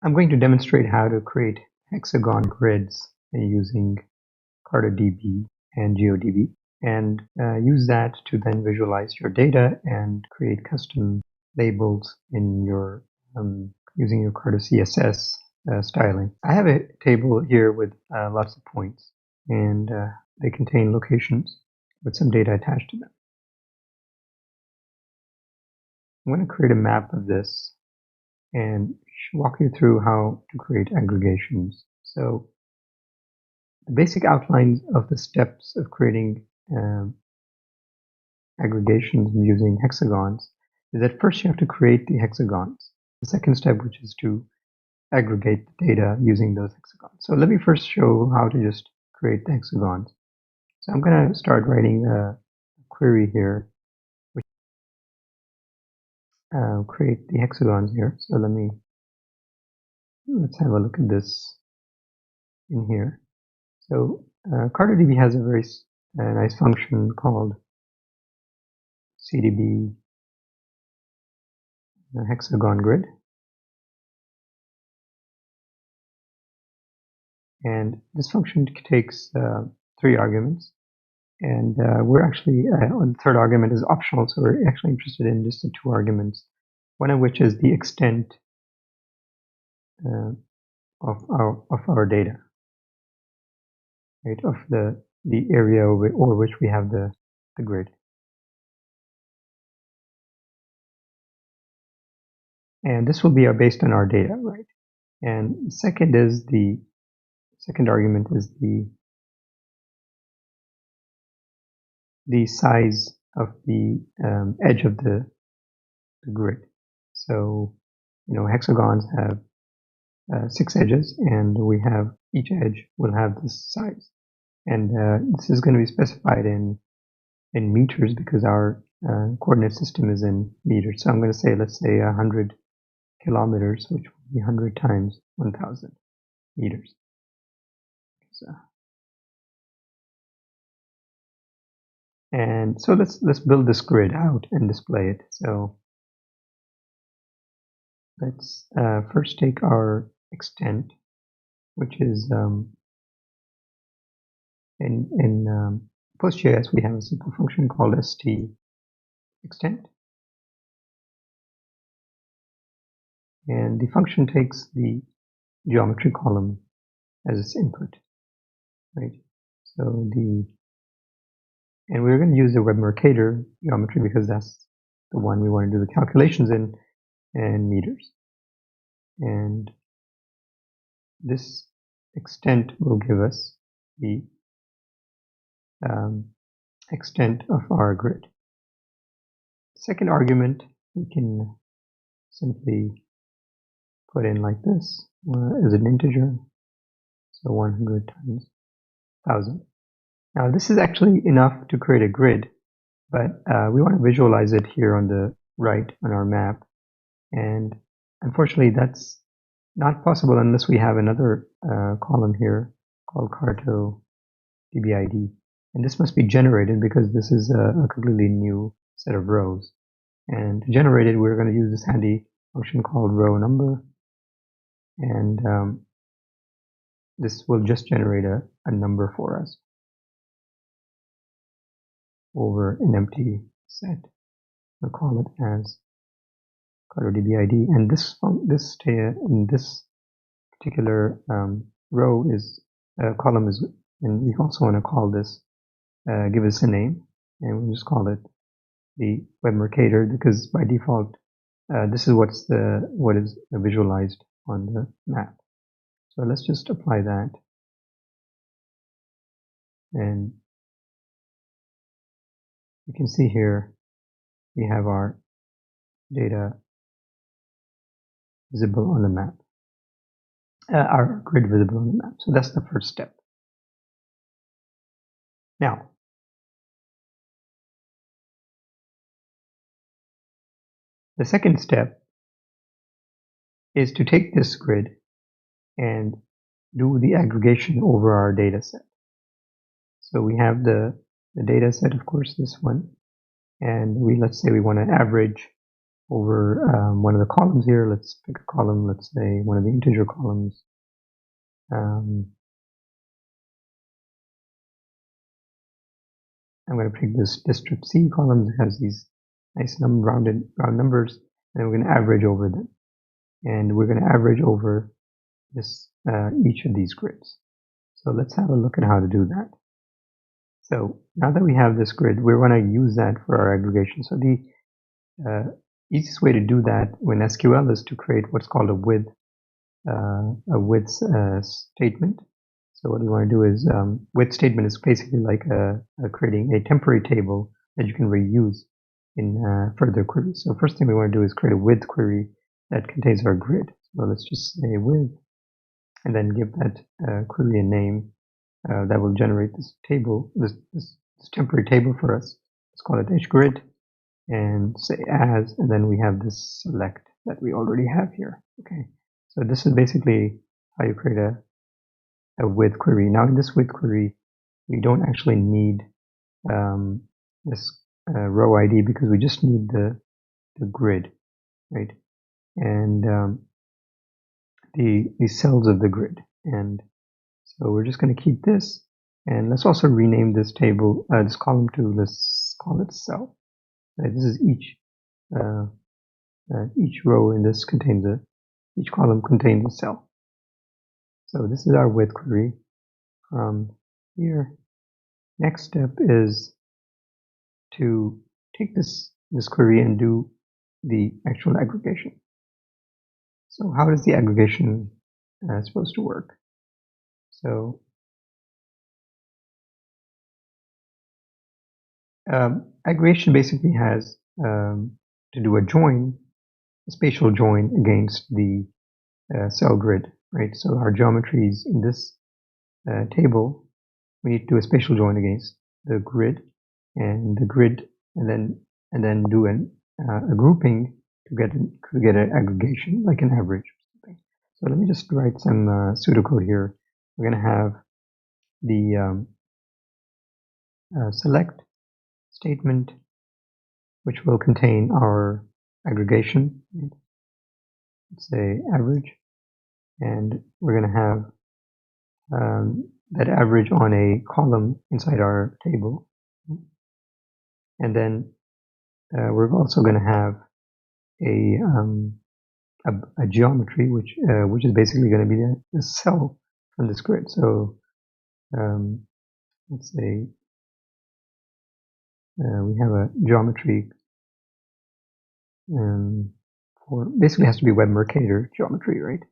I'm going to demonstrate how to create hexagon grids using Cartodb and GeoDB, and use that to then visualize your data and create custom labels in your using your Carto CSS styling. I have a table here with lots of points, and they contain locations with some data attached to them. I'm going to create a map of this and walk you through how to create aggregations. So the basic outlines of the steps of creating aggregations using hexagons is that first you have to create the hexagons. The second step, which is to aggregate the data using those hexagons. So let me first show how to just create the hexagons. So I'm going to start writing a query here, which create the hexagons here. So let's have a look at this in here. So Cartodb has a very nice function called CDB hexagon grid, and this function takes 3 arguments, and we're actually the third argument is optional, so we're actually interested in just the 2 arguments, one of which is the extent of our data, right, of the area over which we have the grid. And this will be based on our data, right? And the second argument is the size of the edge of the grid. So, hexagons have 6 edges, and we have each edge will have this size. And this is going to be specified in meters because our coordinate system is in meters. So I'm going to say, let's say 100 kilometers, which will be 100 times 1,000 meters. And so let's build this grid out and display it. So let's first take our extent, which is in PostGIS we have a simple function called st extent, and the function takes the geometry column as its input, right? So and we're going to use the web Mercator geometry because that's the one we want to do the calculations in, and meters. And this extent will give us the extent of our grid. Second argument we can simply put in like this as an integer, so 100 times 1,000. Now this is actually enough to create a grid, but we want to visualize it here on the right on our map, and unfortunately that's not possible unless we have another column here called Cartodb ID, and this must be generated because this is a completely new set of rows. And to generate it, we're going to use this handy function called row number, and this will just generate a number for us over an empty set. We'll call it as Cartodb ID, and this particular row is column is, and we also want to call this give us a name, and we'll just call it the web Mercator because by default this is what is visualized on the map. So let's just apply that, and you can see here we have our data visible on the map, our grid visible on the map. So that's the first step. Now, the second step is to take this grid and do the aggregation over our data set. So we have the data set, of course, this one, and let's say we want to average over one of the columns here. Let's pick a column, let's say one of the integer columns. I'm going to pick this distrib C column that has these nice round numbers, and we're going to average over them. And we're going to average over this each of these grids. So let's have a look at how to do that. So now that we have this grid, we're going to use that for our aggregation. So the easiest way to do that in SQL is to create what's called a with statement. So what you want to do is with statement is basically like creating a temporary table that you can reuse in further queries. So first thing we want to do is create a with query that contains our grid. So let's just say with, and then give that query a name that will generate this table, this temporary table for us. Let's call it hgrid, and say as, and then we have this select that we already have here. Okay, so this is basically how you create a with query. Now in this with query, we don't actually need this row ID because we just need the grid, right? And the cells of the grid. And so we're just going to keep this, and let's also rename this table, this column to, let's call it cell. Right, this is each row in this contains each column contains a cell. So this is our with query from here. Next step is to take this query and do the actual aggregation. So how is the aggregation supposed to work? So aggregation basically has to do a join, a spatial join against the cell grid, right? So our geometries in this table, we need to do a spatial join against the grid, and then do a grouping to get an aggregation, like an average. So let me just write some pseudocode here. We're going to have the select statement, which will contain our aggregation. Let's say average, and we're going to have that average on a column inside our table, and then we're also going to have a geometry, which is basically going to be the cell from this grid. So let's say we have a geometry for basically has to be Web Mercator geometry, right?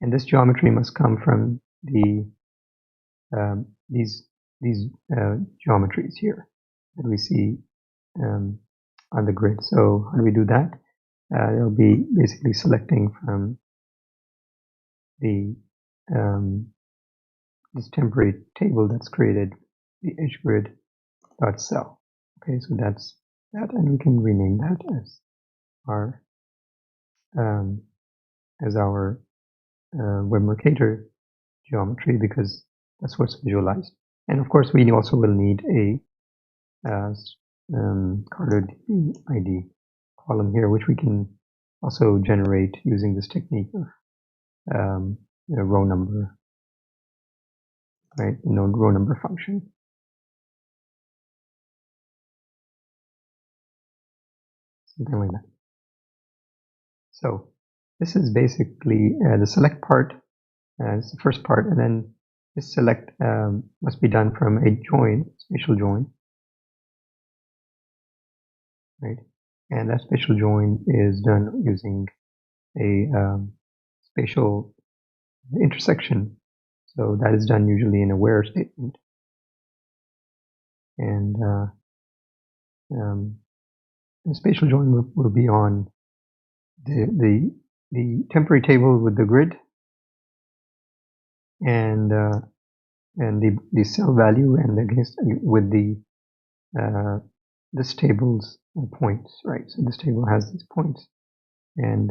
And this geometry must come from the these geometries here that we see on the grid. So how do we do that? It'll be basically selecting from the this temporary table that's created, the hgrid.cell. Okay, so that's that, and we can rename that as our Web Mercator geometry, because that's what's visualized. And of course, we also will need a Cartodb ID column here, which we can also generate using this technique of row number, right? The row number function. Something like that. So this is basically the select part. It's the first part, and then this select must be done from a join, spatial join, right? And that spatial join is done using a spatial intersection. So that is done usually in a where statement. And the spatial join will be on the temporary table with the grid, and the cell value, and against with the this table's points, right? So this table has these points, and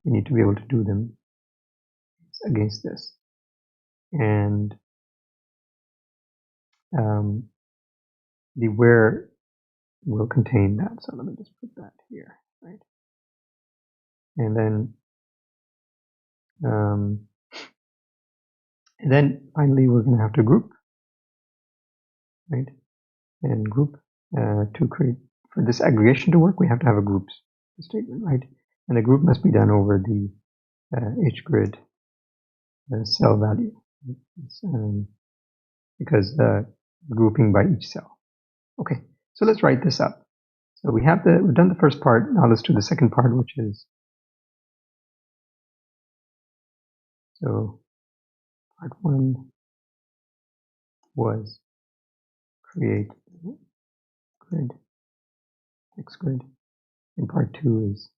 we need to be able to do them against this. And the where will contain that. So let me just put that here, right? And then finally we're going to have to group, right? And group to create, for this aggregation to work, we have to have a groups statement, right? And the group must be done over the hgrid cell value, because grouping by each cell. Okay, so let's write this up. So we've done the first part. Now let's do the second part, which is, so part one was create grid, hex grid, and part two is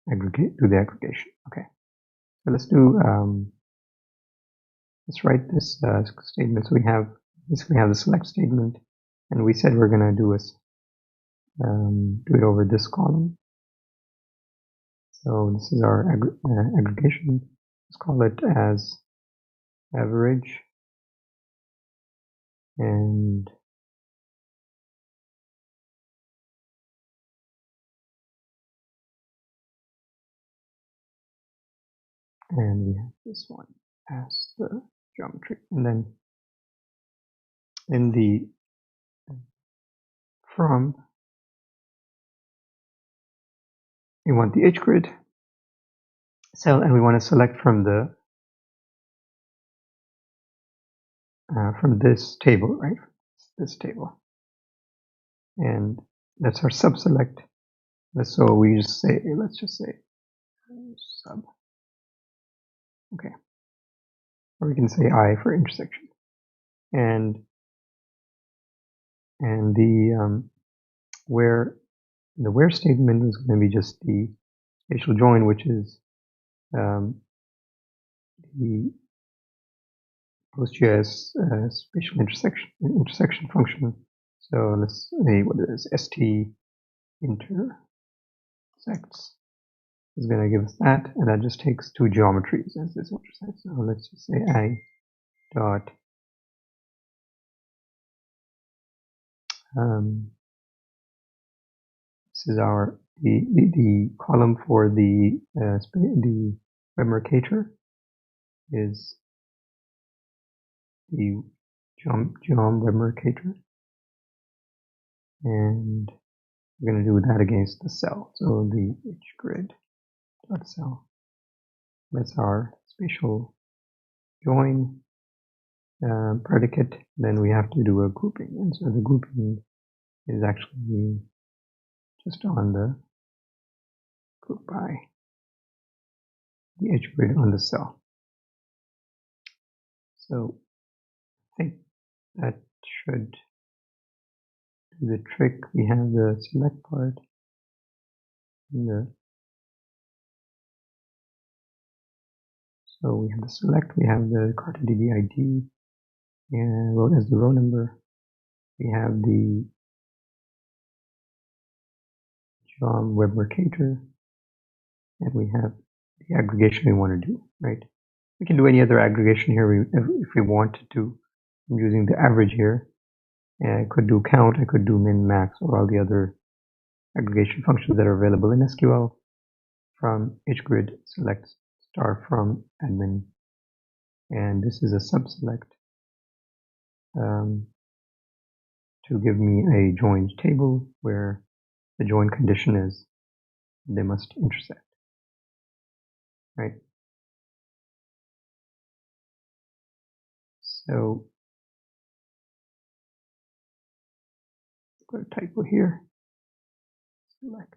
do the aggregation. Okay, so let's write this statement. So we basically have the select statement, and we said we're going to do it over this column. So this is our aggregation. Let's call it as average, and we have this one as the geometry. And then in the from, we want the hgrid cell, and we want to select from the from this table, right? This table, and that's our subselect. So we just say, let's just say sub. Okay, or we can say I for intersection, and the where statement is going to be just the spatial join, which is the PostGIS spatial intersection function. So let's say what it is, st intersects is going to give us that, and that just takes two geometries as this intersects. So let's just say I dot this is our the column for the web mercator is the geom web mercator, and we're going to do that against the cell. So the hgrid dot cell, that's our spatial join predicate. Then we have to do a grouping, and so the grouping is actually just on the group by the hgrid on the cell. So I think that should do the trick. We have the select part, so we have the select, we have the Cartodb ID and as the row number. We have the geom web mercator, and we have the aggregation we want to do, right? We can do any other aggregation here if we wanted to. I'm using the average here. And I could do count, I could do min, max, or all the other aggregation functions that are available in SQL. From hgrid, select star from admin, and this is a subselect to give me a joined table where the join condition is they must intersect, right? So got a typo here. Select.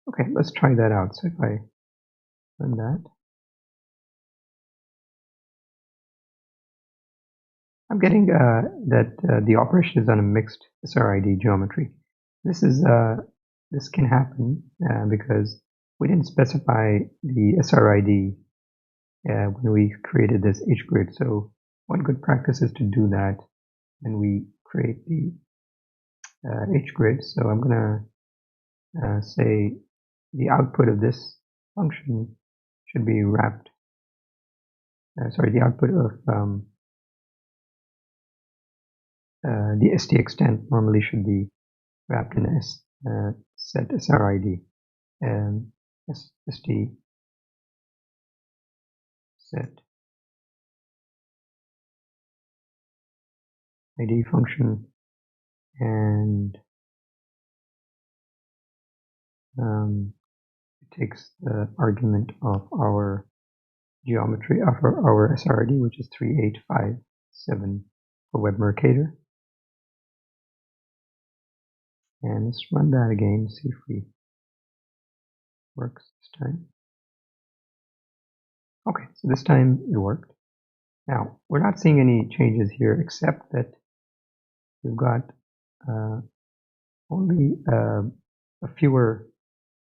Okay, let's try that out. So if I run that, I'm getting that the operation is on a mixed SRID geometry. This can happen because we didn't specify the SRID when we created this hgrid. So one good practice is to do that when we create the hgrid. So I'm going to say the output of this function should be wrapped. The output of the st extent normally should be wrapped in a set srid and st set id function, and it takes the argument of our geometry of our SRD, which is 3857 for Web Mercator. And let's run that again, see if we works this time. Okay, so this time it worked. Now, we're not seeing any changes here except that we've got only a fewer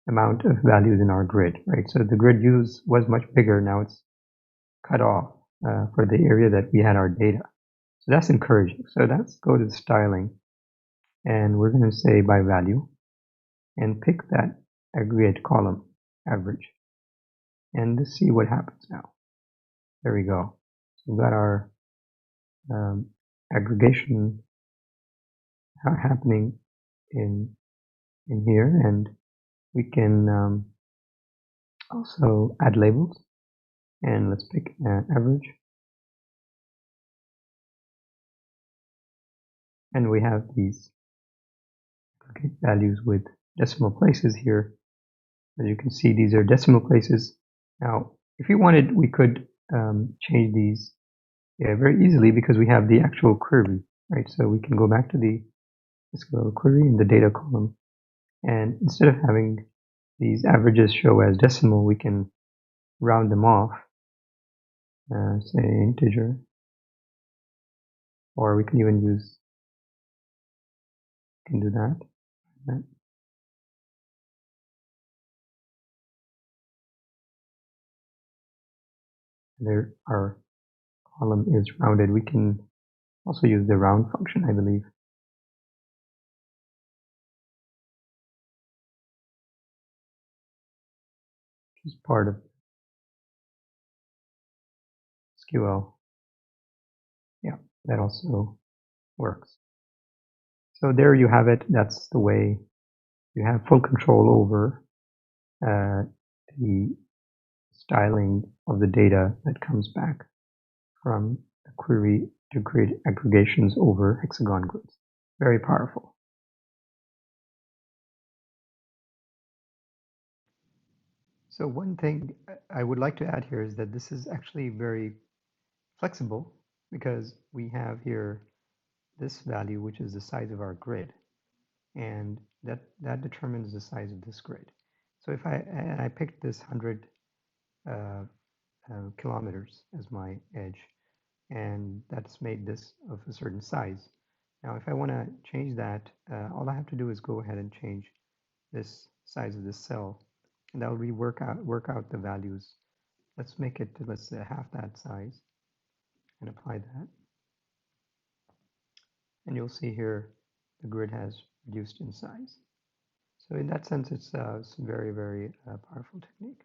amount of values in our grid, right? So the grid use was much bigger. Now it's cut off for the area that we had our data. So that's encouraging. So let's go to the styling, and we're going to say by value and pick that aggregate column average, and let's see what happens now. There we go. So we've got our aggregation happening in here, and we can also add labels, and let's pick average, and we have these aggregate values with decimal places here. As you can see, these are decimal places. Now, if we wanted, we could change these very easily because we have the actual query, right? So we can go back to the SQL query in the data column, and instead of having these averages show as decimal, we can round them off, say integer, or we can even use, can do that. There, our column is rounded. We can also use the round function, I believe. Which is part of SQL. Yeah, that also works. So there you have it. That's the way you have full control over the styling of the data that comes back from a query to create aggregations over hexagon grids. Very powerful. So one thing I would like to add here is that this is actually very flexible because we have here this value, which is the size of our grid, and that determines the size of this grid. So if I picked this 100 kilometers as my edge, and that's made this of a certain size. Now, if I want to change that, all I have to do is go ahead and change this size of this cell, and that will work out the values. Let's make it, let's say, half that size, and apply that. And you'll see here the grid has reduced in size. So in that sense, it's a very, very powerful technique.